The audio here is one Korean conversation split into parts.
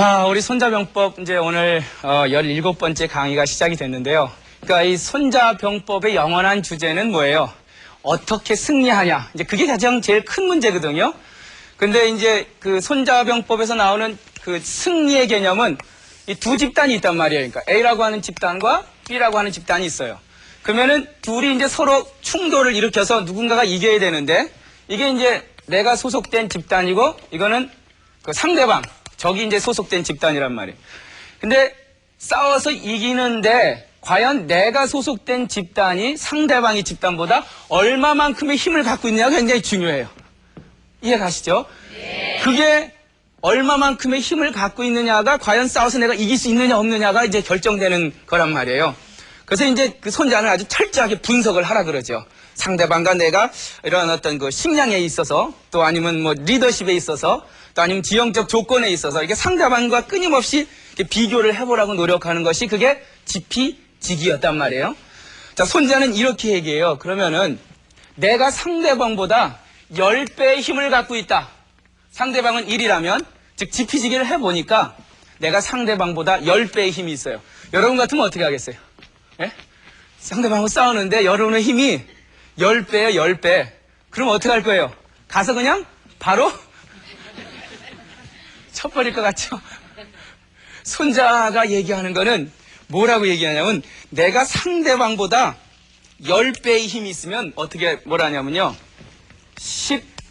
자, 우리 손자병법 이제 오늘 17번째 강의가 시작이 됐는데요. 그러니까 이 손자병법의 영원한 주제는 뭐예요? 어떻게 승리하냐. 이제 그게 가장 제일 큰 문제거든요. 근데 이제 그 손자병법에서 나오는 그 승리의 개념은 이 두 집단이 있단 말이에요. 그러니까 A라고 하는 집단과 B라고 하는 집단이 있어요. 그러면은 둘이 이제 서로 충돌을 일으켜서 누군가가 이겨야 되는데 이게 이제 내가 소속된 집단이고 이거는 그 상대방, 적이 이제 소속된 집단이란 말이에요. 근데 싸워서 이기는데 과연 내가 소속된 집단이 상대방의 집단보다 얼마만큼의 힘을 갖고 있느냐가 굉장히 중요해요. 이해 가시죠? 네. 그게 얼마만큼의 힘을 갖고 있느냐가 과연 싸워서 내가 이길 수 있느냐 없느냐가 이제 결정되는 거란 말이에요. 그래서 이제 그 손자는 아주 철저하게 분석을 하라 그러죠. 상대방과 내가 이런 어떤 그 식량에 있어서 또 아니면 뭐 리더십에 있어서 또 아니면 지형적 조건에 있어서 이게 상대방과 끊임없이 이렇게 비교를 해보라고 노력하는 것이 그게 지피지기였단 말이에요. 자, 손자는 이렇게 얘기해요. 그러면은 내가 상대방보다 10배의 힘을 갖고 있다. 상대방은 1이라면 즉 지피지기를 해보니까 내가 상대방보다 10배의 힘이 있어요. 여러분 같으면 어떻게 하겠어요? 예? 상대방하고 싸우는데 여러분의 힘이 10배예요, 10배. 그럼 어떻게 할 거예요? 가서 그냥 바로 쳐버릴 것 같죠? 손자가 얘기하는 거는 뭐라고 얘기하냐면 내가 상대방보다 10배의 힘이 있으면 어떻게 뭐라 하냐면요.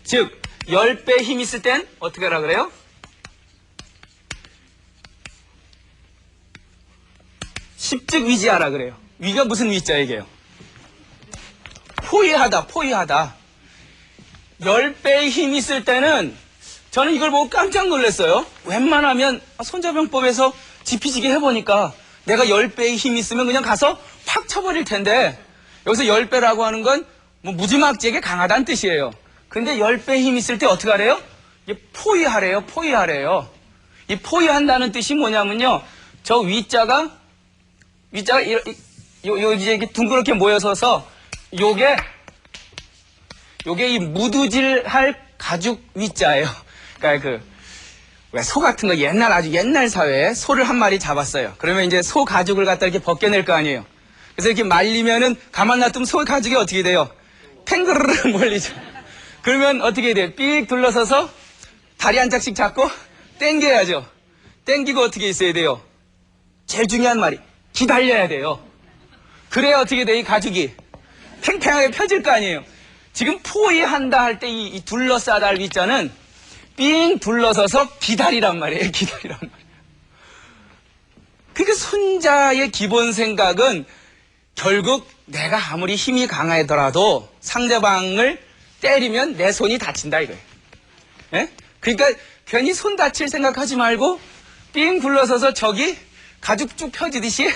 즉 10배의 힘이 있을 땐 어떻게 하라 그래요? 십즉 위지하라 그래요. 위가 무슨 위자 얘기예요? 포위하다. 10배의 힘이 있을 때는 저는 이걸 보고 깜짝 놀랐어요. 웬만하면 손자병법에서 지피지기 해보니까 내가 10배의 힘이 있으면 그냥 가서 팍 쳐버릴 텐데 여기서 10배라고 하는 건 뭐 무지막지하게 강하다는 뜻이에요. 근데 10배의 힘이 있을 때 어떻게 하래요? 포위하래요. 이 포위한다는 뜻이 뭐냐면요. 저 위자가 이제 이렇게 둥그렇게 모여서서 요게 이 무두질할 가죽 위자예요. 그러니까 왜 소 같은 거 아주 옛날 사회에 소를 한 마리 잡았어요. 그러면 이제 소 가죽을 갖다 이렇게 벗겨낼 거 아니에요. 그래서 이렇게 말리면은 가만 놔두면 소 가죽이 어떻게 돼요? 탱그르르 몰리죠. 그러면 어떻게 돼요? 삑 둘러서서 다리 한 짝씩 잡고 당겨야죠. 당기고 어떻게 있어야 돼요? 제일 중요한 말이 기다려야 돼요. 그래야 어떻게 돼? 이 가죽이 팽팽하게 펴질 거 아니에요. 지금 포위한다 할 때 이 둘러싸다 할 위자는 삥 둘러서서 기다리란 말이에요. 그러니까 손자의 기본 생각은 결국 내가 아무리 힘이 강하더라도 상대방을 때리면 내 손이 다친다 이거예요. 예? 그러니까 괜히 손 다칠 생각하지 말고 삥 둘러서서 적이 가죽 쭉 펴지듯이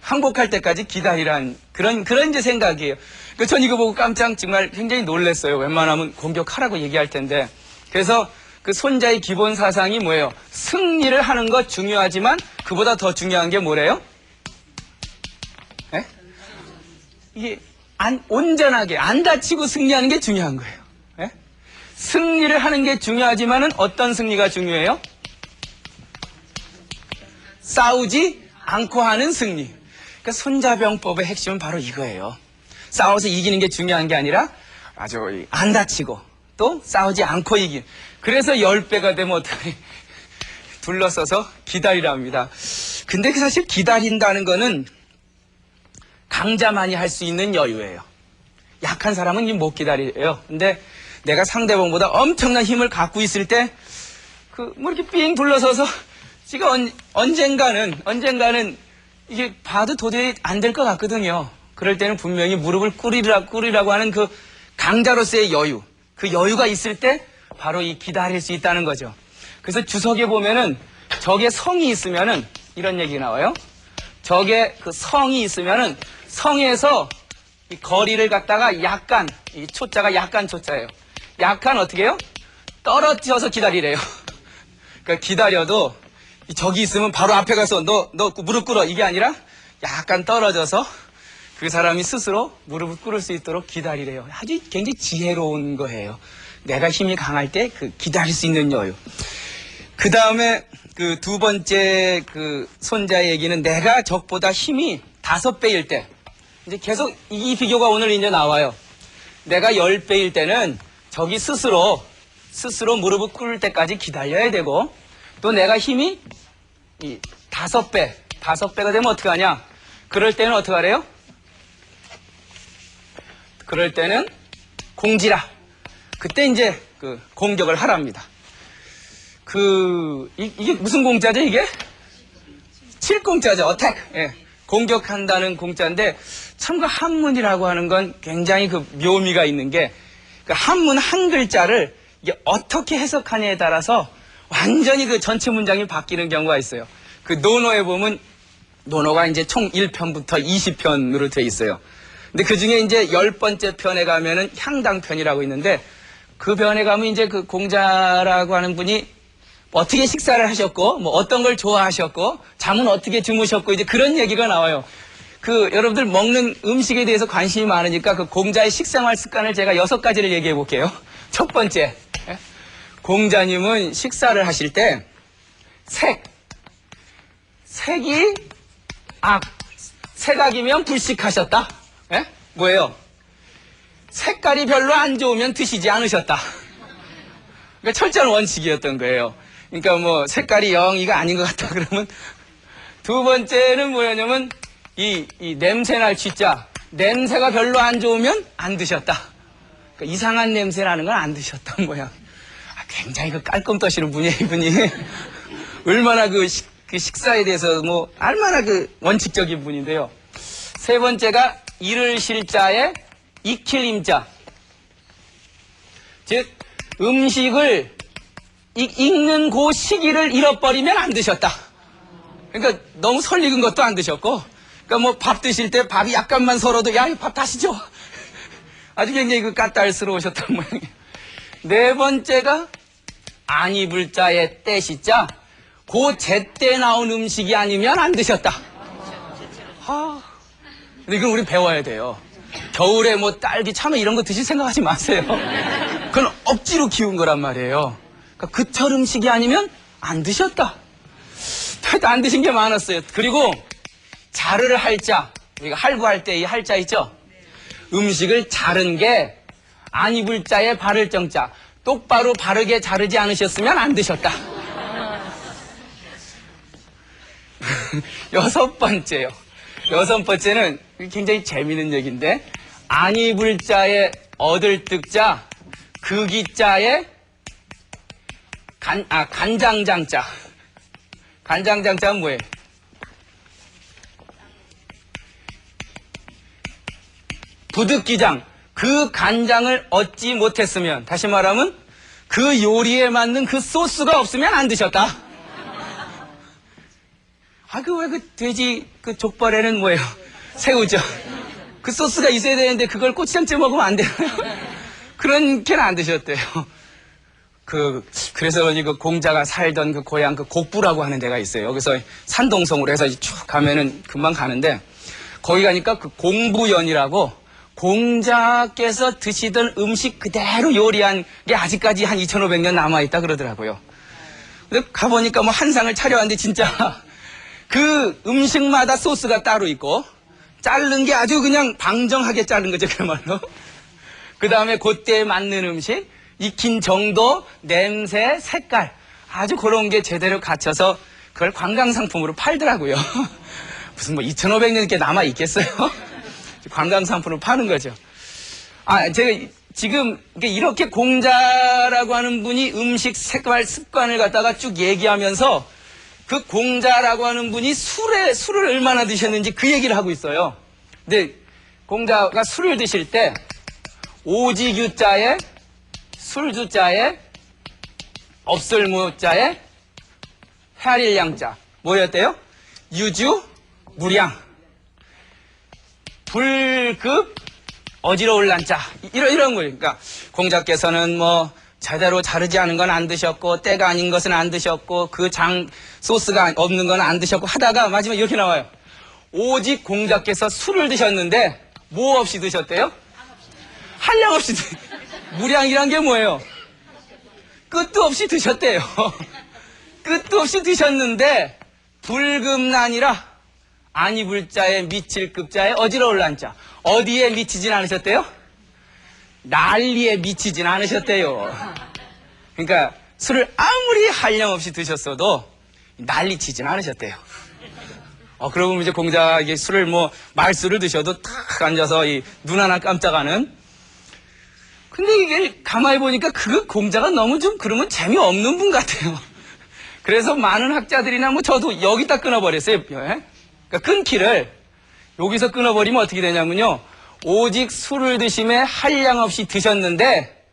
항복할 때까지 기다리란 그런 이제 생각이에요. 그러니까 전 이거 보고 깜짝 정말 굉장히 놀랐어요. 웬만하면 공격하라고 얘기할 텐데. 그래서 그 손자의 기본 사상이 뭐예요? 승리를 하는 것 중요하지만 그보다 더 중요한 게 뭐래요? 예? 이게 온전하게 안 다치고 승리하는 게 중요한 거예요. 예? 승리를 하는 게 중요하지만은 어떤 승리가 중요해요? 싸우지 않고 하는 승리. 그러니까 손자병법의 핵심은 바로 이거예요. 싸워서 이기는 게 중요한 게 아니라 아주 안 다치고 또 싸우지 않고 이긴. 그래서 10배가 되면 어떻게 둘러서서 기다리랍니다. 근데 사실 기다린다는 거는 강자만이 할 수 있는 여유예요. 약한 사람은 못 기다려요. 근데 내가 상대방보다 엄청난 힘을 갖고 있을 때 뭐 이렇게 삥 둘러서서 지금 언젠가는 이게 봐도 도저히 안 될 것 같거든요. 그럴 때는 분명히 무릎을 꿇으라고 하는 그 강자로서의 여유, 그 여유가 있을 때 바로 이 기다릴 수 있다는 거죠. 그래서 주석에 보면은 적의 성이 있으면은 이런 얘기가 나와요. 적의 그 성이 있으면은 성에서 이 거리를 갖다가 약간, 이 초자가 약간 초자예요. 약간 어떻게 해요? 떨어져서 기다리래요. 그러니까 기다려도 적이 있으면 바로 앞에 가서 너 무릎 꿇어 이게 아니라 약간 떨어져서 그 사람이 스스로 무릎을 꿇을 수 있도록 기다리래요. 아주 굉장히 지혜로운 거예요. 내가 힘이 강할 때 그 기다릴 수 있는 여유. 그 다음에 그 두 번째 그 손자 얘기는 내가 적보다 힘이 5배일 때. 이제 계속 이 비교가 오늘 이제 나와요. 내가 10배일 때는 저기 스스로 무릎을 꿇을 때까지 기다려야 되고, 또 내가 힘이 5배가 되면 어떻게 하냐? 그럴 때는 어떻게 하래요? 그럴 때는 공지라. 그때 이제 그 공격을 하랍니다. 이게 무슨 공짜죠, 이게? 칠공짜죠, 어택. 예. 공격한다는 공짜인데, 참 그 한문이라고 하는 건 굉장히 그 묘미가 있는 게, 그 한문 한 글자를 이게 어떻게 해석하냐에 따라서 완전히 그 전체 문장이 바뀌는 경우가 있어요. 그 논어에 보면, 논어가 이제 총 1편부터 20편으로 되어 있어요. 근데 그 중에 이제 10번째 편에 가면은 향당편이라고 있는데, 그 편에 가면 이제 그 공자라고 하는 분이 어떻게 식사를 하셨고, 뭐 어떤 걸 좋아하셨고, 잠은 어떻게 주무셨고, 이제 그런 얘기가 나와요. 여러분들 먹는 음식에 대해서 관심이 많으니까 그 공자의 식생활 습관을 제가 6가지를 얘기해 볼게요. 첫 번째, 공자님은 식사를 하실 때 색악이면 불식하셨다. 예? 뭐예요? 색깔이 별로 안 좋으면 드시지 않으셨다. 그러니까 철저한 원칙이었던 거예요. 그러니까 뭐 색깔이 영 이거 아닌 것 같다 그러면. 두 번째는 뭐였냐면 이 냄새날 쥐자, 냄새가 별로 안 좋으면 안 드셨다. 그러니까 이상한 냄새나는 건 안 드셨다 모양. 굉장히 그 깔끔 떠시는 분이에요, 이분이. 얼마나 그 식사에 대해서 뭐 얼마나 그 원칙적인 분인데요. 세 번째가 이를 실자에 익힐 임자. 즉 음식을 익는 그 시기를 잃어버리면 안 드셨다. 그러니까 너무 설익은 것도 안 드셨고, 그러니까 뭐 밥 드실 때 밥이 약간만 설어도 야, 밥 다시 줘. 아주 굉장히 그 까딸스러우셨단 모양이에요. 네 번째가 안 입을 자의 때시자, 그 제때 나온 음식이 아니면 안 드셨다. 근데 이건 우리 배워야 돼요. 겨울에 뭐 딸기, 참외 이런 거 드실 생각하지 마세요. 그건 억지로 키운 거란 말이에요. 그러니까 그철 음식이 아니면 안 드셨다. 하여튼 안 드신 게 많았어요. 그리고 자르를 할 자, 우리가 할구할 때 이 할자 있죠? 음식을 자른 게 안 입을 자에 바를 정자, 똑바로 바르게 자르지 않으셨으면 안 드셨다. 6번째요. 6번째는 굉장히 재미있는 얘기인데, 안 입을 자에 얻을 득자, 극이자에 간장장자. 간장장자는 뭐예요? 부득기장. 그 간장을 얻지 못했으면, 다시 말하면 그 요리에 맞는 그 소스가 없으면 안 드셨다. 왜 그 돼지 그 족발에는 뭐예요? 새우죠. 그 소스가 있어야 되는데 그걸 고추장째 먹으면 안 돼요. 그렇게는 안 드셨대요. 그래서 그런지 그 공자가 살던 그 고향 그 곡부라고 하는 데가 있어요. 여기서 산동성으로 해서 쭉 가면은 금방 가는데, 거기 가니까 그 공부연이라고 공자께서 드시던 음식 그대로 요리한 게 아직까지 한 2500년 남아있다 그러더라고요. 근데 가보니까 뭐 한 상을 차려왔는데 진짜 그 음식마다 소스가 따로 있고, 자른 게 아주 그냥 방정하게 자른 거죠, 그야말로. 그 다음에 그때에 맞는 음식, 익힌 정도, 냄새, 색깔, 아주 그런 게 제대로 갖춰서 그걸 관광상품으로 팔더라고요. 무슨 뭐 2500년 이렇게 남아 있겠어요? 관광상품으로 파는 거죠. 제가 지금 이렇게 공자라고 하는 분이 음식 색깔 습관을 갖다가 쭉 얘기하면서 그 공자라고 하는 분이 술을 얼마나 드셨는지 그 얘기를 하고 있어요. 근데 공자가 술을 드실 때 오지규자에 술주자에 업설무자에 해릴양자 뭐였대요? 유주 무량 불급 어지러울 난자 이런 거예요. 그러니까 공자께서는 뭐 제대로 자르지 않은 건 안 드셨고, 때가 아닌 것은 안 드셨고, 그 소스가 없는 건 안 드셨고 하다가 마지막에 이렇게 나와요. 오직 공자께서 술을 드셨는데 뭐 없이 드셨대요? 한량 없이 무량이란 게 뭐예요? 끝도 없이 드셨대요. 끝 끝도 없이 드셨는데 불금난이라 아니 불자에 미칠 급자에 어지러울란 자. 어디에 미치진 않으셨대요? 난리에 미치진 않으셨대요. 그러니까 술을 아무리 한량없이 드셨어도 난리치진 않으셨대요. 그러고 이제 공자 이게 술을 말술을 드셔도 탁 앉아서 눈 하나 깜짝하는. 근데 이게 가만히 보니까 그 공자가 너무 좀 그러면 재미없는 분 같아요. 그래서 많은 학자들이나 저도 여기다 끊어버렸어요. 그러니까 끊기를 여기서 끊어버리면 어떻게 되냐면요. 오직 술을 드심에 한량 없이 드셨는데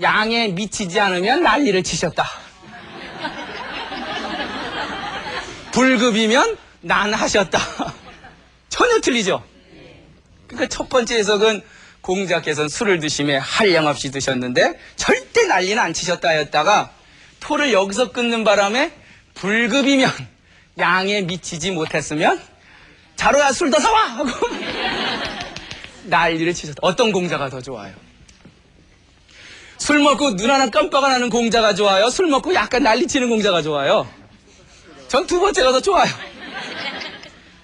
양에 미치지 않으면 난리를 치셨다. 불급이면 난하셨다. 전혀 틀리죠. 그러니까 첫 번째 해석은 공자께서는 술을 드심에 한량 없이 드셨는데 절대 난리는 안 치셨다 였다가 토를 여기서 끊는 바람에 불급이면 양에 미치지 못했으면 자로야 술 더 사와! 하고 난리를 치셨다. 어떤 공자가 더 좋아요? 술 먹고 눈 하나 깜빡 안 하는 공자가 좋아요? 술 먹고 약간 난리치는 공자가 좋아요? 전 두 번째가 더 좋아요.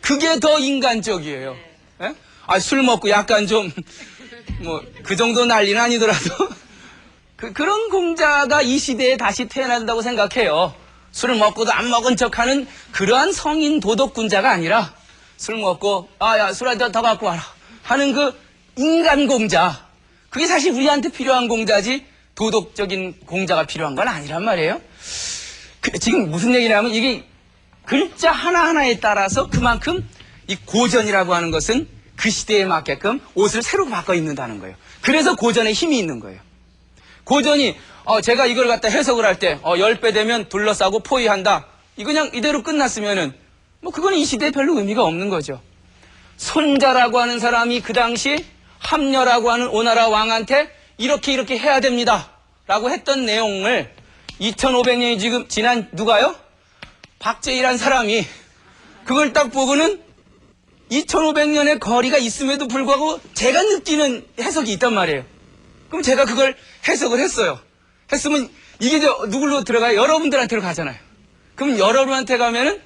그게 더 인간적이에요. 예? 술 먹고 약간 좀 그 정도 난리는 아니더라도 그런 공자가 이 시대에 다시 태어난다고 생각해요. 술을 먹고도 안 먹은 척하는 그러한 성인 도덕군자가 아니라 술 먹고 야 술 한 잔 더 갖고 와라 하는 그 인간 공자. 그게 사실 우리한테 필요한 공자지 도덕적인 공자가 필요한 건 아니란 말이에요. 지금 무슨 얘기냐면 이게 글자 하나하나에 따라서 그만큼 이 고전이라고 하는 것은 그 시대에 맞게끔 옷을 새로 바꿔 입는다는 거예요. 그래서 고전에 힘이 있는 거예요. 고전이 제가 이걸 갖다 해석을 할 때 10배 되면 둘러싸고 포위한다. 이 그냥 이대로 끝났으면은 그건 이 시대에 별로 의미가 없는 거죠. 손자라고 하는 사람이 그 당시 함녀라고 하는 오나라 왕한테 이렇게 해야 됩니다. 라고 했던 내용을 2500년이 지금 지난 누가요? 박제일한 사람이 그걸 딱 보고는 2500년의 거리가 있음에도 불구하고 제가 느끼는 해석이 있단 말이에요. 그럼 제가 그걸 해석을 했어요. 했으면 이게 누굴로 들어가요? 여러분들한테로 가잖아요. 그럼 여러분한테 가면은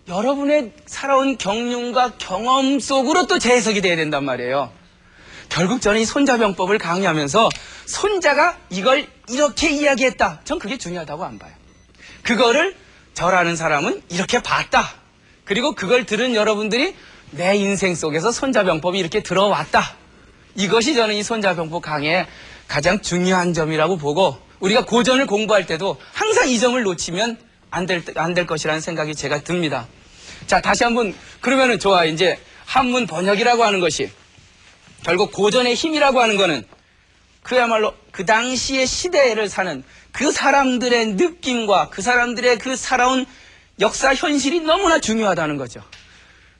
여러분의 살아온 경륜과 경험 속으로 또 재해석이 돼야 된단 말이에요. 결국 저는 이 손자병법을 강의하면서 손자가 이걸 이렇게 이야기했다. 전 그게 중요하다고 안 봐요. 그거를 저라는 사람은 이렇게 봤다. 그리고 그걸 들은 여러분들이 내 인생 속에서 손자병법이 이렇게 들어왔다. 이것이 저는 이 손자병법 강의의 가장 중요한 점이라고 보고 우리가 고전을 공부할 때도 항상 이 점을 놓치면 안 될 것이라는 생각이 제가 듭니다. 자, 다시 한번 그러면은 좋아. 이제 한문 번역이라고 하는 것이 결국 고전의 힘이라고 하는 거는 그야말로 그 당시의 시대를 사는 그 사람들의 느낌과 그 사람들의 그 살아온 역사 현실이 너무나 중요하다는 거죠.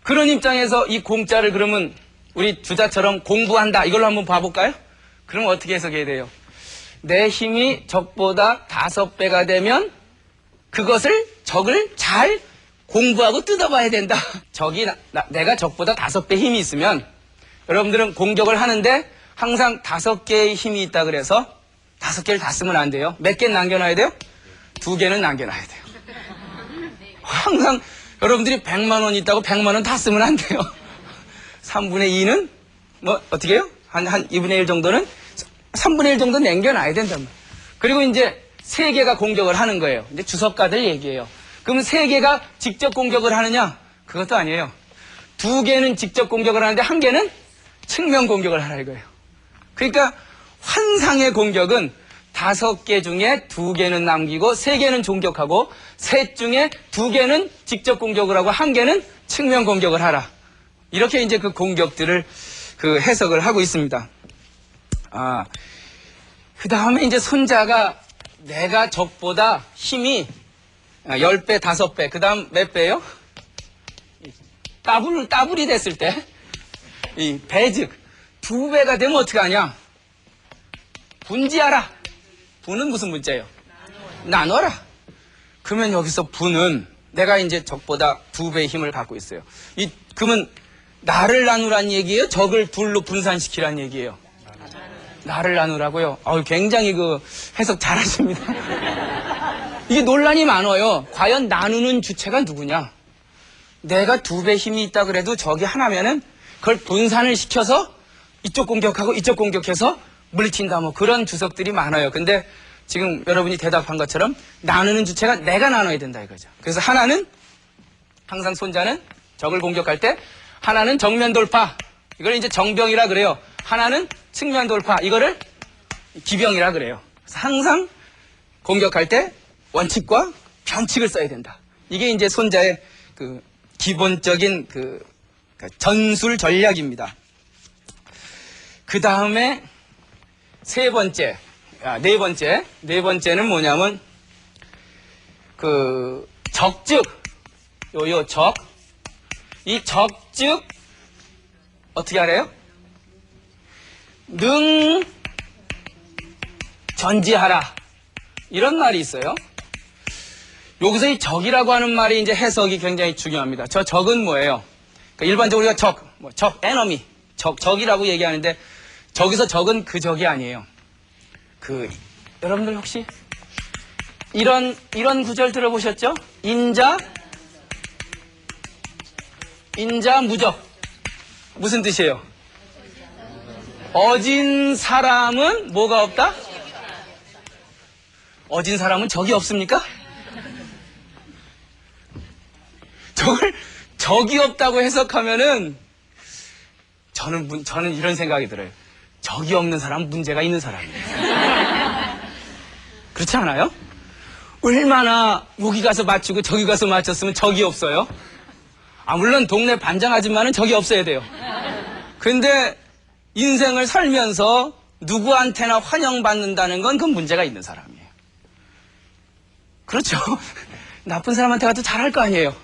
그런 입장에서 이 공자를 그러면 우리 주자처럼 공부한다 이걸로 한번 봐볼까요? 그럼 어떻게 해석해야 돼요? 내 힘이 적보다 5배가 되면 그것을 적을 잘 공부하고 뜯어봐야 된다. 적이 내가 적보다 5배 힘이 있으면 여러분들은 공격을 하는데 항상 5개의 힘이 있다 그래서 5개를 다 쓰면 안 돼요. 몇 개는 남겨놔야 돼요? 2개는 남겨놔야 돼요. 항상 여러분들이 100만 원 있다고 100만 원 다 쓰면 안 돼요. 3분의 2는 어떻게 해요? 한 2분의 1 정도는 3분의 1 정도 남겨놔야 된단 말이에요. 그리고 이제 3개가 공격을 하는 거예요. 이제 주석가들 얘기예요. 그럼 3개가 직접 공격을 하느냐? 그것도 아니에요. 2개는 직접 공격을 하는데 1개는 측면 공격을 하라 이거예요. 그러니까 환상의 공격은 5개 중에 2개는 남기고 3개는 공격하고 셋 중에 2개는 직접 공격을 하고 1개는 측면 공격을 하라. 이렇게 이제 그 공격들을 그 해석을 하고 있습니다. 그 다음에 이제 손자가 내가 적보다 힘이 10배, 5배, 그 다음 몇 배요? 따블이 됐을 때, 이 배즉, 2배가 되면 어떻게 하냐? 분지하라. 분은 무슨 문자예요? 나눠라. 그러면 여기서 분은 내가 이제 적보다 2배의 힘을 갖고 있어요. 그러면 나를 나누란 얘기예요? 적을 둘로 분산시키란 얘기예요? 나를 나누라고요? 굉장히 그 해석 잘하십니다. 이게 논란이 많아요. 과연 나누는 주체가 누구냐? 내가 2배 힘이 있다 그래도 적이 하나면은 그걸 분산을 시켜서 이쪽 공격하고 이쪽 공격해서 물리친다 뭐 그런 주석들이 많아요. 근데 지금 여러분이 대답한 것처럼 나누는 주체가 내가 나눠야 된다 이거죠. 그래서 하나는 항상 손자는 적을 공격할 때 하나는 정면 돌파, 이걸 이제 정병이라 그래요. 하나는 측면 돌파, 이거를 기병이라 그래요. 그래서 항상 공격할 때 원칙과 변칙을 써야 된다. 이게 이제 손자의 그 기본적인 그 전술 전략입니다. 그 다음에 네 번째는 뭐냐면 그 적즉 이 적즉 어떻게 하래요? 능 전지하라 이런 말이 있어요. 여기서 이 적이라고 하는 말이 이제 해석이 굉장히 중요합니다. 저 적은 뭐예요? 그러니까 일반적으로 우리가 적, 에너미, 적이라고 얘기하는데 저기서 적은 그 적이 아니에요. 여러분들 혹시 이런 구절 들어보셨죠? 인자 무적. 무슨 뜻이에요? 어진 사람은 뭐가 없다? 어진 사람은 적이 없습니까? 적이 없다고 해석하면은 저는 이런 생각이 들어요. 적이 없는 사람은 문제가 있는 사람이에요. 그렇지 않아요? 얼마나 여기 가서 맞추고 저기 가서 맞췄으면 적이 없어요? 물론 동네 반장 아줌마는 적이 없어야 돼요. 근데 인생을 살면서 누구한테나 환영받는다는 건 그건 문제가 있는 사람이에요. 그렇죠? 나쁜 사람한테 가도 잘할 거 아니에요.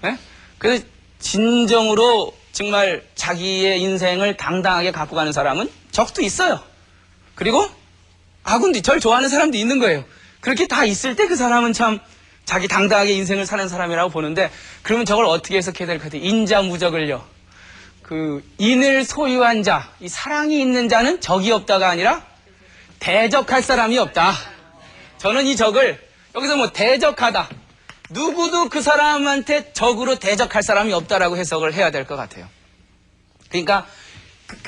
네? 그래서 진정으로 정말 자기의 인생을 당당하게 갖고 가는 사람은 적도 있어요. 그리고 아군도 절 좋아하는 사람도 있는 거예요. 그렇게 다 있을 때 그 사람은 참 자기 당당하게 인생을 사는 사람이라고 보는데, 그러면 저걸 어떻게 해석해야 될 것 같아요? 인자무적을요. 인을 소유한 자, 이 사랑이 있는 자는 적이 없다가 아니라 대적할 사람이 없다. 저는 이 적을 여기서 대적하다, 누구도 그 사람한테 적으로 대적할 사람이 없다라고 해석을 해야 될 것 같아요. 그러니까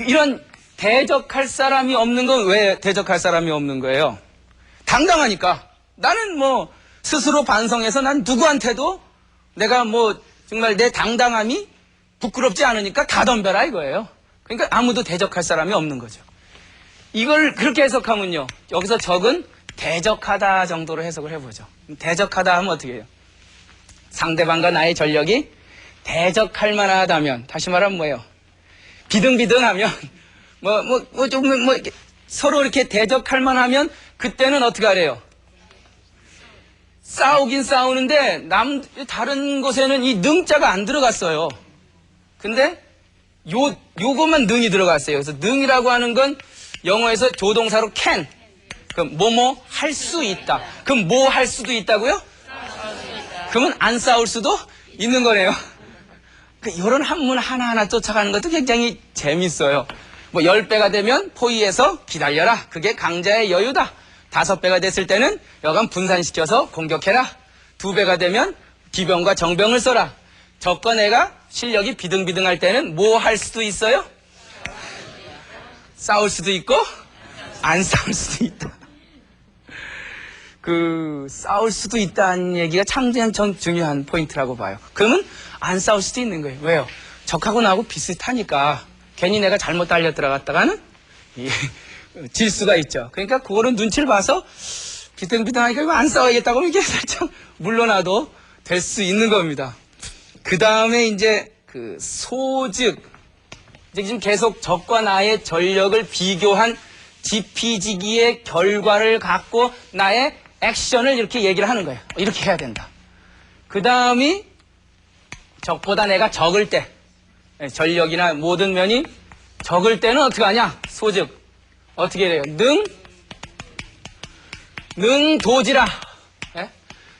이런 대적할 사람이 없는 건 왜 대적할 사람이 없는 거예요? 당당하니까. 나는 스스로 반성해서 난 누구한테도 내가 정말 내 당당함이 부끄럽지 않으니까 다 덤벼라 이거예요. 그러니까 아무도 대적할 사람이 없는 거죠. 이걸 그렇게 해석하면요, 여기서 적은 대적하다 정도로 해석을 해보죠. 대적하다 하면 어떻게 해요? 상대방과 나의 전력이 대적할 만하다면, 다시 말하면 뭐예요? 비등비등하면, 서로 이렇게 대적할 만하면, 그때는 어떻게 하래요? 싸우긴 싸우는데, 다른 곳에는 이 능자가 안 들어갔어요. 근데, 요것만 능이 들어갔어요. 그래서 능이라고 하는 건 영어에서 조동사로 can. 뭐뭐 할 수 있다. 그럼 뭐 할 수도 있다고요? 그러면 안 싸울 수도 있는 거네요. 이런 한문 하나하나 쫓아가는 것도 굉장히 재밌어요. 10배가 되면 포위해서 기다려라. 그게 강자의 여유다. 5배가 됐을 때는 여간 분산시켜서 공격해라. 2배가 되면 기병과 정병을 써라. 적과 내가 실력이 비등비등할 때는 뭐 할 수도 있어요? 싸울 수도 있고 안 싸울 수도 있다. 싸울 수도 있다는 얘기가 참 중요한 포인트라고 봐요. 그러면 안 싸울 수도 있는 거예요. 왜요? 적하고 나하고 비슷하니까 괜히 내가 잘못 달려 들어갔다가는 질 수가 있죠. 그러니까 그거는 눈치를 봐서 비등비등하니까 이거 안 싸워야겠다고 이렇게 살짝 물러나도 될 수 있는 겁니다. 그 다음에 이제 소즉, 이제 지금 계속 적과 나의 전력을 비교한 지피지기의 결과를 갖고 나의 액션을 이렇게 얘기를 하는 거예요. 이렇게 해야 된다. 그 다음이 적보다 내가 적을 때, 전력이나 모든 면이 적을 때는 어떻게 하냐? 소즉. 어떻게 해야 돼요? 능도지라.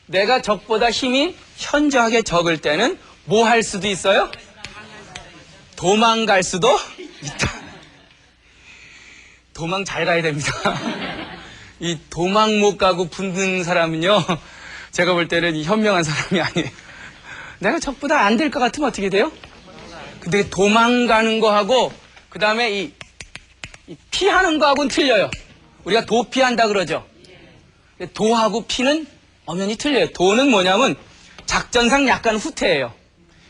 내가 적보다 힘이 현저하게 적을 때는 뭐 할 수도 있어요? 도망갈 수도 있다. 도망 잘 가야 됩니다. 이 도망 못 가고 붙는 사람은요, 제가 볼 때는 현명한 사람이 아니에요. 내가 적보다 안 될 것 같으면 어떻게 돼요? 근데 도망가는 거하고 그 다음에 이 피하는 거하고는 틀려요. 우리가 도피한다 그러죠. 도하고 피는 엄연히 틀려요. 도는 뭐냐면 작전상 약간 후퇴예요.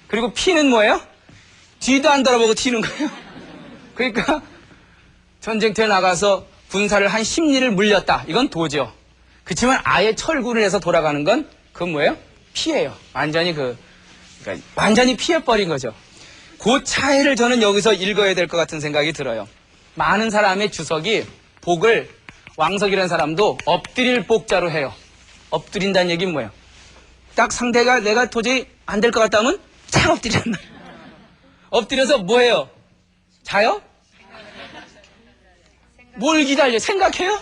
그리고 피는 뭐예요? 뒤도 안 돌아보고 튀는 거예요. 그러니까 전쟁터에 나가서 군사를 한 심리를 물렸다. 이건 도죠. 그렇지만 아예 철군을 해서 돌아가는 건 그건 뭐예요? 피해요. 그러니까 완전히 피해버린 거죠. 그 차이를 저는 여기서 읽어야 될 것 같은 생각이 들어요. 많은 사람의 주석이 복을 왕석이라는 사람도 엎드릴 복자로 해요. 엎드린다는 얘기는 뭐예요? 딱 상대가 내가 도저히 안 될 것 같다면 착 엎드린다. 엎드려서 뭐 해요? 자요? 뭘 기다려? 생각해요?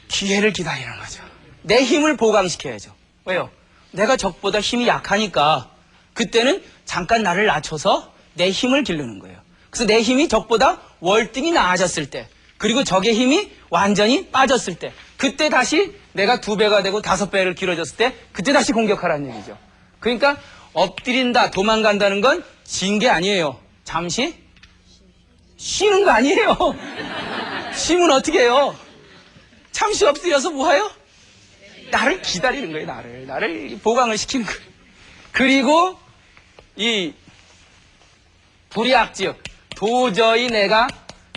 기회를 기다리는 거죠. 내 힘을 보강시켜야죠. 왜요? 내가 적보다 힘이 약하니까 그때는 잠깐 나를 낮춰서 내 힘을 기르는 거예요. 그래서 내 힘이 적보다 월등히 나아졌을 때, 그리고 적의 힘이 완전히 빠졌을 때, 그때 다시 내가 2배가 되고 5배를 길어졌을 때, 그때 다시 공격하라는 얘기죠. 그러니까 엎드린다, 도망간다는 건 진 게 아니에요. 잠시 쉬는 거 아니에요. 쉬면 어떻게 해요? 잠시 엎드려서 뭐해요? 나를 기다리는 거예요. 나를 보강을 시키는 거예요. 그리고 이 불이악즉 도저히 내가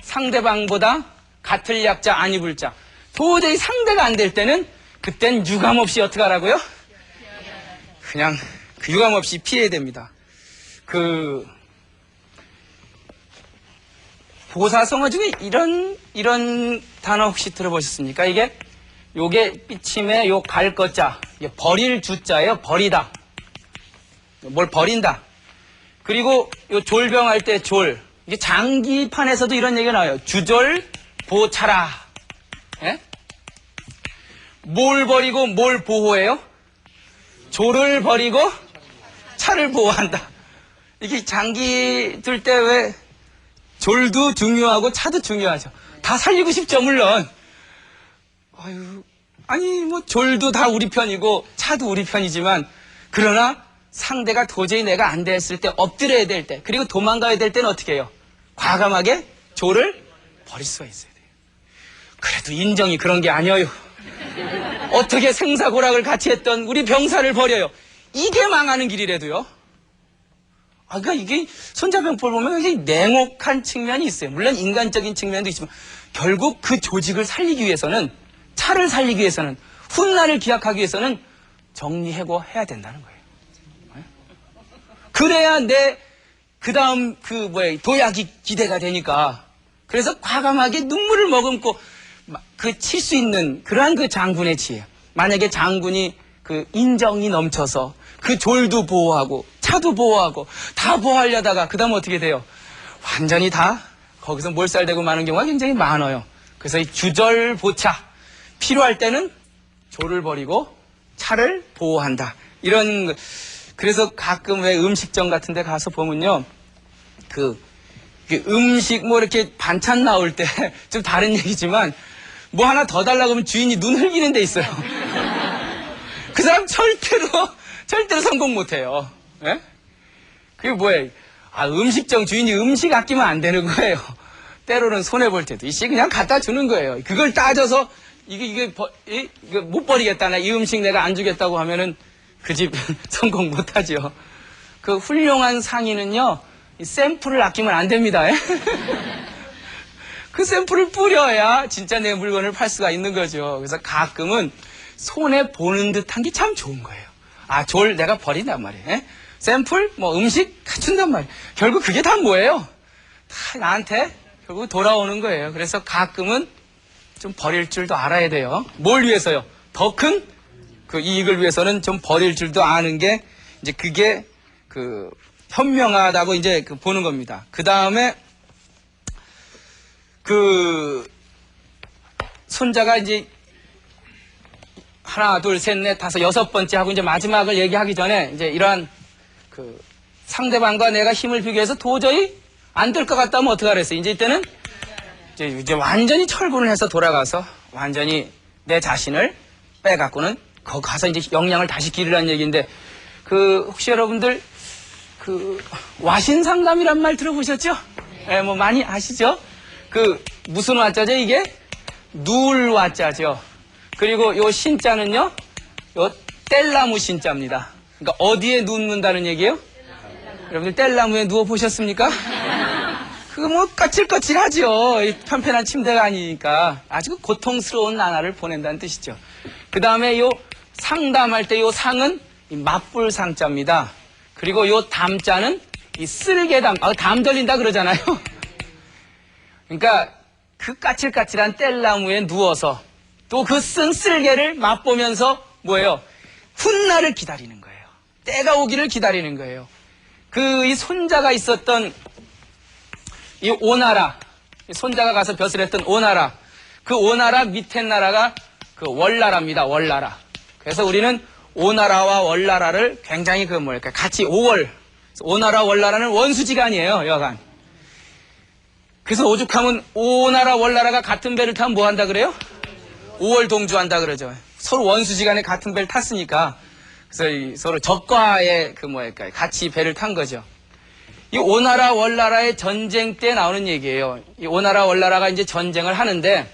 상대방보다 같을 약자 아니 불자, 도저히 상대가 안 될 때는 그땐 유감없이 어떻게 하라고요? 그냥 유감없이 피해야 됩니다. 보사성어 중에 이런 단어 혹시 들어보셨습니까? 요게 삐침에 요 갈 거자, 버릴 주자예요. 버리다. 뭘 버린다. 그리고 요 졸병할 때 졸. 이게 장기판에서도 이런 얘기가 나와요. 주졸 보차라. 예? 뭘 버리고 뭘 보호해요? 졸을 버리고 차를 보호한다. 이게 장기 들 때 왜 졸도 중요하고 차도 중요하죠. 다 살리고 싶죠, 물론. 아니 뭐 졸도 다 우리 편이고 차도 우리 편이지만, 그러나 상대가 도저히 내가 안 됐을 때, 엎드려야 될 때, 그리고 도망가야 될 때는 어떻게 해요? 과감하게 졸을 버릴 수가 있어야 돼요. 그래도 인정이 그런 게 아니에요. 어떻게 생사고락을 같이 했던 우리 병사를 버려요. 이게 망하는 길이라도요. 그러니까 이게 손자병법을 보면 굉장히 냉혹한 측면이 있어요. 물론 인간적인 측면도 있지만 결국 그 조직을 살리기 위해서는, 차를 살리기 위해서는, 훗날을 기약하기 위해서는 정리해고해야 된다는 거예요. 그래야 그 다음 도약이 기대가 되니까. 그래서 과감하게 눈물을 머금고 칠 수 있는 그러한 그 장군의 지혜. 만약에 장군이 그 인정이 넘쳐서 그 졸도 보호하고 차도 보호하고 다 보호하려다가 그 다음 어떻게 돼요? 완전히 다 거기서 몰살되고 마는 경우가 굉장히 많아요. 그래서 이 주절보차, 필요할 때는 졸을 버리고 차를 보호한다. 그래서 가끔 왜 음식점 같은 데 가서 보면요, 음식 이렇게 반찬 나올 때 좀 다른 얘기지만 뭐 하나 더 달라고 하면 주인이 눈 흘기는 데 있어요. 그 사람 절대로 성공 못해요. 예? 그게 뭐예요? 음식점 주인이 음식 아끼면 안 되는 거예요. 때로는 손해볼 때도 있이 그냥 갖다 주는 거예요. 그걸 따져서 이게 못 버리겠다, 나 이 음식 내가 안 주겠다고 하면은 그 집 성공 못하죠. 그 훌륭한 상인은요, 이 샘플을 아끼면 안 됩니다. 그 샘플을 뿌려야 진짜 내 물건을 팔 수가 있는 거죠. 그래서 가끔은 손해 보는 듯한 게 참 좋은 거예요. 졸 내가 버린단 말이에요. 샘플, 음식 갖춘단 말이에요. 결국 그게 다 뭐예요? 다 나한테 결국 돌아오는 거예요. 그래서 가끔은 좀 버릴 줄도 알아야 돼요. 뭘 위해서요? 더 큰 이익을 위해서는 좀 버릴 줄도 아는 게, 이제 그게 현명하다고 이제 보는 겁니다. 그 다음에 손자가 이제 하나, 둘, 셋, 넷, 다섯, 6번째 하고 이제 마지막을 얘기하기 전에 이제 이러한 상대방과 내가 힘을 비교해서 도저히 안 될 것 같다면 어떡하랬어요? 이제 이때는 이제 완전히 철군을 해서 돌아가서 완전히 내 자신을 빼갖고는 거기 가서 이제 영양을 다시 기르라는 얘기인데, 혹시 여러분들 와신 상담이란 말 들어보셨죠? 네, 뭐 많이 아시죠? 무슨 와자죠 이게? 누울 와자죠. 그리고 요 신자는요, 요 뗄나무 신자입니다. 그러니까 어디에 눕는다는 얘기예요? 여러분들 뗄나무에 누워 보셨습니까? 그거 뭐 거칠거칠하죠. 편편한 침대가 아니니까. 아주 고통스러운 나날을 보낸다는 뜻이죠. 그 다음에 요 상담할 때 요 상은 이 맞불상자입니다. 그리고 요 담자는 이 쓸개담, 담 들린다 그러잖아요. 그러니까 그 까칠까칠한 뗄나무에 누워서 또 그 쓴 쓸개를 맛보면서 뭐예요? 훗날을 기다리는 거예요. 때가 오기를 기다리는 거예요. 이 손자가 있었던 이 오나라, 손자가 가서 벼슬 했던 오나라, 그 오나라 밑에 나라가 월나라입니다. 월나라. 그래서 우리는 오나라와 월나라를 굉장히 같이 5월, 오나라 월나라는 원수지간이에요, 여간. 그래서 오죽하면 오나라 월나라가 같은 배를 타면 뭐 한다 그래요? 5월 동주한다 그러죠. 서로 원수지간에 같은 배를 탔으니까. 그래서 서로 적과의 같이 배를 탄 거죠. 이 오나라 월나라의 전쟁 때 나오는 얘기예요. 이 오나라 월나라가 이제 전쟁을 하는데,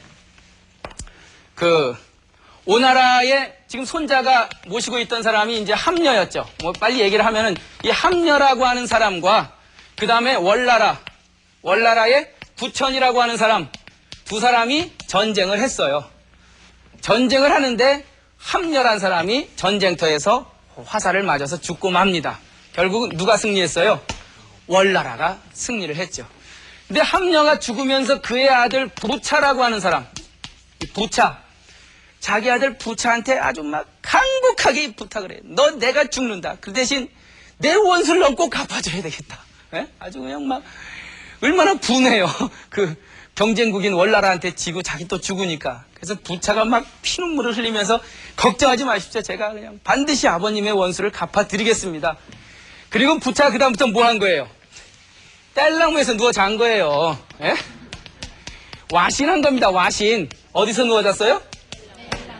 오나라의 지금 손자가 모시고 있던 사람이 이제 함녀였죠. 뭐 빨리 얘기를 하면은 이 함녀라고 하는 사람과 그 다음에 월나라의 부천이라고 하는 사람, 두 사람이 전쟁을 했어요. 전쟁을 하는데 함녀란 사람이 전쟁터에서 화살을 맞아서 죽고 맙니다. 결국 누가 승리했어요? 월나라가 승리를 했죠. 근데 함녀가 죽으면서 그의 아들 부차라고 하는 사람, 이 부차, 자기 아들 부차한테 아주 막 강국하게 부탁을 해요. 너 내가 죽는다. 그 대신 내 원수를 넌 꼭 갚아줘야 되겠다. 예? 아주 그냥 막 얼마나 분해요. 경쟁국인 월나라한테 지고 자기 또 죽으니까. 그래서 부차가 막 피눈물을 흘리면서 걱정하지 마십시오. 제가 그냥 반드시 아버님의 원수를 갚아드리겠습니다. 그리고 부차가 그 다음부터 뭐 한 거예요? 뗄나무에서 누워 잔 거예요. 예? 와신한 겁니다. 와신. 어디서 누워 잤어요?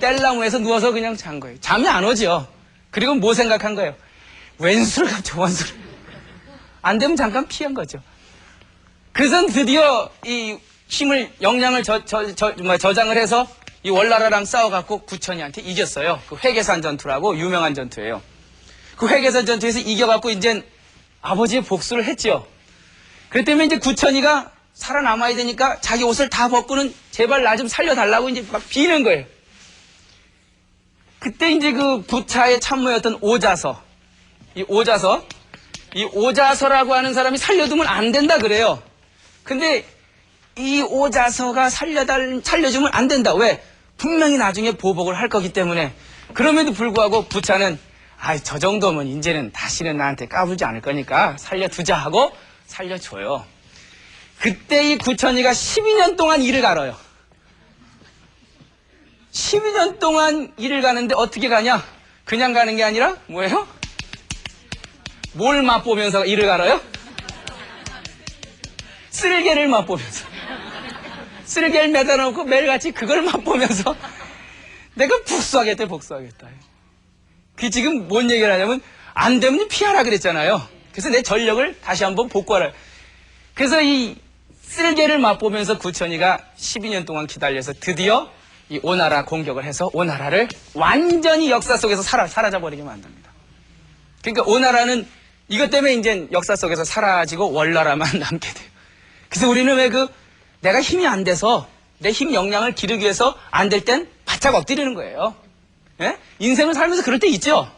뗄나무에서 누워서 그냥 잔 거예요. 잠이 안 오죠. 그리고 뭐 생각한 거예요? 왼수를 갚죠, 원수를. 안 되면 잠깐 피한 거죠. 그래서 드디어 이 힘을, 영양을 저장을 해서 이 월나라랑 싸워갖고 구천이한테 이겼어요. 회계산 전투라고 유명한 전투예요. 회계산 전투에서 이겨갖고 이제 아버지의 복수를 했지요. 그랬기 때문에 이제 구천이가 살아남아야 되니까 자기 옷을 다 벗고는 제발 나 좀 살려달라고 이제 막 비는 거예요. 그때 이제 부차의 참모였던 이 오자서라고 하는 사람이 살려두면 안 된다 그래요. 근데 이 오자서가 살려주면 안 된다. 왜? 분명히 나중에 보복을 할 거기 때문에. 그럼에도 불구하고 부차는 저 정도면 이제는 다시는 나한테 까불지 않을 거니까 살려두자 하고 살려줘요. 그때 이 구천이가 12년 동안 일을 갈아요. 12년 동안 일을 가는데 어떻게 가냐? 그냥 가는 게 아니라 뭐예요? 뭘 맛보면서 일을 갈아요? 쓸개를 맛보면서. 쓸개를 매다 놓고 매일같이 그걸 맛보면서 내가 복수하겠다. 그게 지금 뭔 얘기를 하냐면 안 되면 피하라 그랬잖아요. 그래서 내 전력을 다시 한번 복구하라. 그래서 이 쓸개를 맛보면서 구천이가 12년 동안 기다려서 드디어 이 오나라 공격을 해서 오나라를 완전히 역사 속에서 사라져버리게 만듭니다. 그러니까 오나라는 이것 때문에 이제 역사 속에서 사라지고 월나라만 남게 돼요. 그래서 우리는 왜 내가 힘이 안 돼서 내 힘 역량을 기르기 위해서 안 될 땐 바짝 엎드리는 거예요. 예? 인생을 살면서 그럴 때 있죠?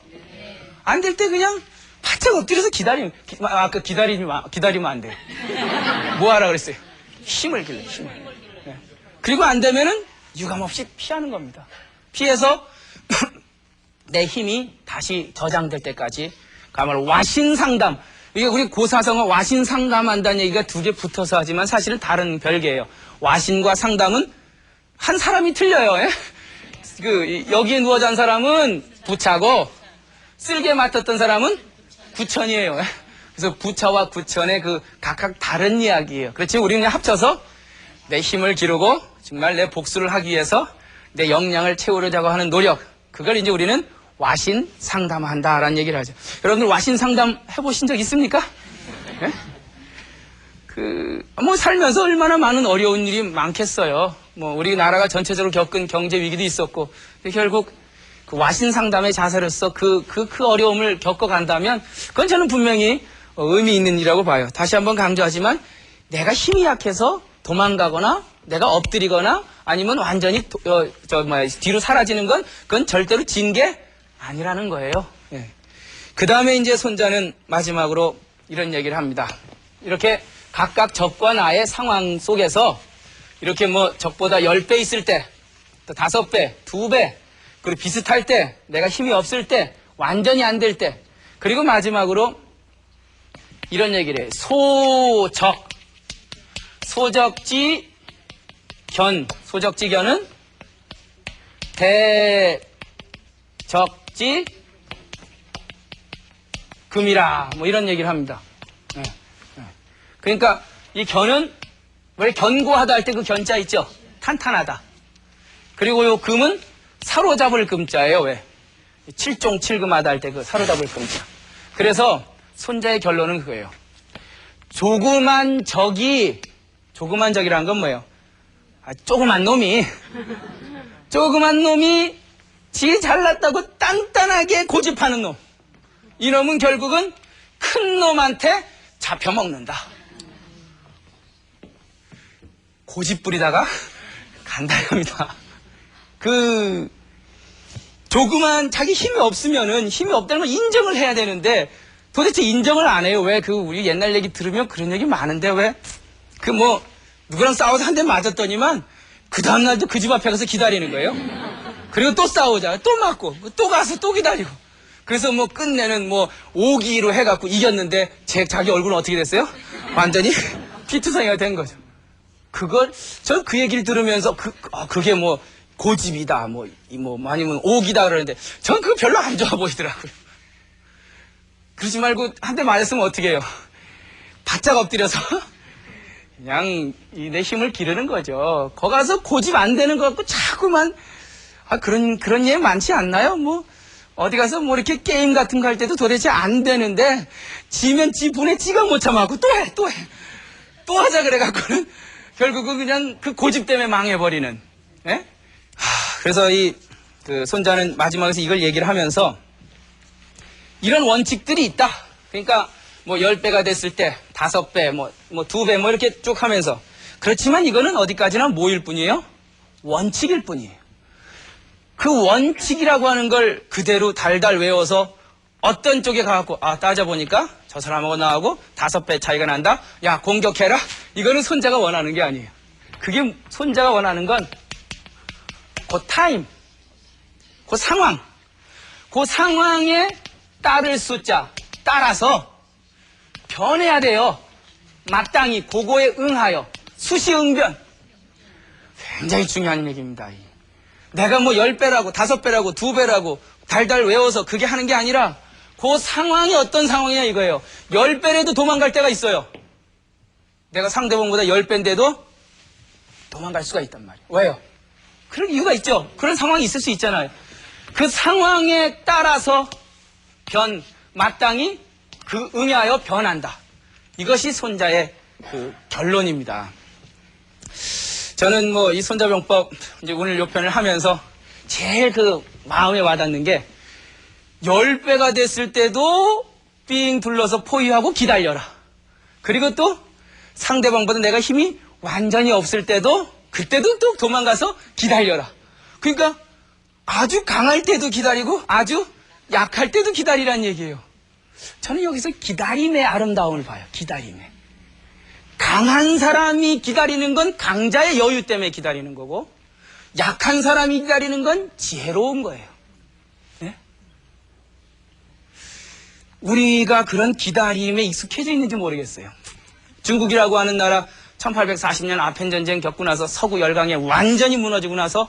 안 될 때 그냥 바짝 엎드려서 기다리면 안 돼요. 뭐 하라 그랬어요? 힘을 길러, 힘을. 예. 그리고 안 되면은 유감없이 피하는 겁니다. 피해서 내 힘이 다시 저장될 때까지 그야말로 와신상담. 이게 우리 고사성어 와신상담한다는 얘기가 두 개 붙어서 하지만 사실은 다른 별개예요. 와신과 상담은 한 사람이 틀려요. 예? 여기에 누워 잔 사람은 부차고 쓸개 맡았던 사람은 구천이에요. 예? 그래서 부차와 구천의 각각 다른 이야기예요. 그렇지 우리는 그냥 합쳐서 내 힘을 기르고 정말 내 복수를 하기 위해서 내 역량을 채우려고 하는 노력, 그걸 이제 우리는 와신 상담한다라는 얘기를 하죠. 여러분들 와신 상담 해보신 적 있습니까? 네? 뭐 살면서 얼마나 많은 어려운 일이 많겠어요. 뭐 우리나라가 전체적으로 겪은 경제 위기도 있었고, 결국 그 와신 상담의 자세로서 그 어려움을 겪어간다면 그건 저는 분명히 의미 있는 일이라고 봐요. 다시 한번 강조하지만 내가 힘이 약해서 도망가거나 내가 엎드리거나 아니면 완전히 뒤로 사라지는 건 그건 절대로 진 게 아니라는 거예요. 예. 그 다음에 이제 손자는 마지막으로 이런 얘기를 합니다. 이렇게 각각 적과 나의 상황 속에서 이렇게 뭐 적보다 10배 있을 때, 또 5배, 2배, 그리고 비슷할 때, 내가 힘이 없을 때, 완전히 안 될 때, 그리고 마지막으로 이런 얘기를 해요. 소적지 견. 소적지 견은 대적지 금이라. 뭐 이런 얘기를 합니다. 네. 그러니까 이 견은 왜 견고하다 할 때 그 견자 있죠? 탄탄하다. 그리고 요 금은 사로잡을 금자예요. 왜? 칠종칠금하다 할 때 그 사로잡을 금자. 그래서 손자의 결론은 그거예요. 조그만 적이라는 건 뭐예요? 조그만 놈이 지 잘났다고 단단하게 고집하는 놈. 이놈은 결국은 큰 놈한테 잡혀먹는다. 고집 부리다가 간다 이겁니다. 조그만 자기 힘이 없으면은 힘이 없다는 걸 인정을 해야 되는데 도대체 인정을 안 해요. 왜? 우리 옛날 얘기 들으면 그런 얘기 많은데 왜? 누구랑 싸워서 한 대 맞았더니만 그 다음날도 그 집 앞에 가서 기다리는 거예요. 그리고 또 싸우자. 또 맞고 또 가서 또 기다리고. 그래서 뭐 끝내는 5기로 해갖고 이겼는데 자기 얼굴은 어떻게 됐어요? 완전히 피투성이가 된 거죠. 전 그 얘기를 들으면서 그게 고집이다, 아니면 오기다 그러는데, 전 그거 별로 안 좋아 보이더라고요. 그러지 말고, 한 대 맞았으면 어떻게 해요? 바짝 엎드려서, 그냥, 내 힘을 기르는 거죠. 거 가서 고집 안 되는 것 같고, 자꾸만, 그런 예 많지 않나요? 어디 가서 이렇게 게임 같은 거 할 때도 도대체 안 되는데, 지면 지 분에 지가 못 참아갖고, 또 하자 그래갖고는, 결국은 그냥 그 고집 때문에 망해버리는, 예? 그래서 손자는 마지막에서 이걸 얘기를 하면서 이런 원칙들이 있다. 그러니까 10배가 됐을 때 5배, 2배 이렇게 쭉 하면서 그렇지만 이거는 어디까지나 뭐일 뿐이에요? 원칙일 뿐이에요. 그 원칙이라고 하는 걸 그대로 달달 외워서 어떤 쪽에 가갖고 따져보니까 저 사람하고 나하고 5배 차이가 난다? 야 공격해라? 이거는 손자가 원하는 게 아니에요. 그게 손자가 원하는 건 그 타임, 그 상황, 그 상황에 따를 숫자, 따라서 변해야 돼요. 마땅히 그거에 응하여 수시응변. 굉장히 중요한 얘기입니다. 내가 10배라고 5배라고 2배라고 달달 외워서 그게 하는 게 아니라 그 상황이 어떤 상황이냐 이거예요. 10배라도 도망갈 때가 있어요. 내가 상대방보다 10배인데도 도망갈 수가 있단 말이에요. 왜요? 그런 이유가 있죠. 그런 상황이 있을 수 있잖아요. 그 상황에 따라서 마땅히 응하여 변한다. 이것이 손자의 결론입니다. 저는 이 손자병법 이제 오늘 요 편을 하면서 제일 마음에 와닿는 게 10배가 됐을 때도 삥 둘러서 포위하고 기다려라. 그리고 또 상대방보다 내가 힘이 완전히 없을 때도 그때도 또 도망가서 기다려라. 그러니까 아주 강할 때도 기다리고 아주 약할 때도 기다리라는 얘기예요. 저는 여기서 기다림의 아름다움을 봐요. 기다림의. 강한 사람이 기다리는 건 강자의 여유 때문에 기다리는 거고 약한 사람이 기다리는 건 지혜로운 거예요. 네? 우리가 그런 기다림에 익숙해져 있는지 모르겠어요. 중국이라고 하는 나라 1840년 아펜전쟁 겪고 나서 서구 열강에 완전히 무너지고 나서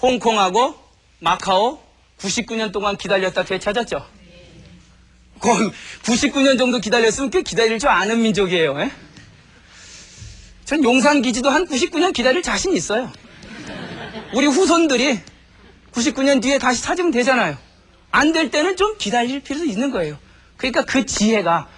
홍콩하고 마카오 99년 동안 기다렸다 되찾았죠. 99년 정도 기다렸으면 꽤 기다릴 줄 아는 민족이에요. 에? 전 용산기지도 한 99년 기다릴 자신 있어요. 우리 후손들이 99년 뒤에 다시 찾으면 되잖아요. 안 될 때는 좀 기다릴 필요도 있는 거예요. 그러니까 그 지혜가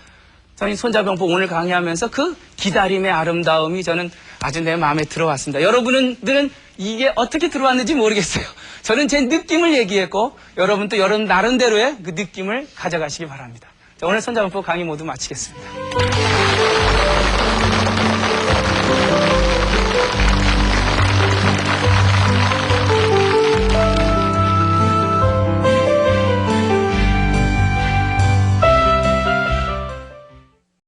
저희 손자병법 오늘 강의하면서 그 기다림의 아름다움이 저는 아주 내 마음에 들어왔습니다. 여러분들은 이게 어떻게 들어왔는지 모르겠어요. 저는 제 느낌을 얘기했고 여러분도 여러분 나름대로의 그 느낌을 가져가시기 바랍니다. 자, 오늘 손자병법 강의 모두 마치겠습니다.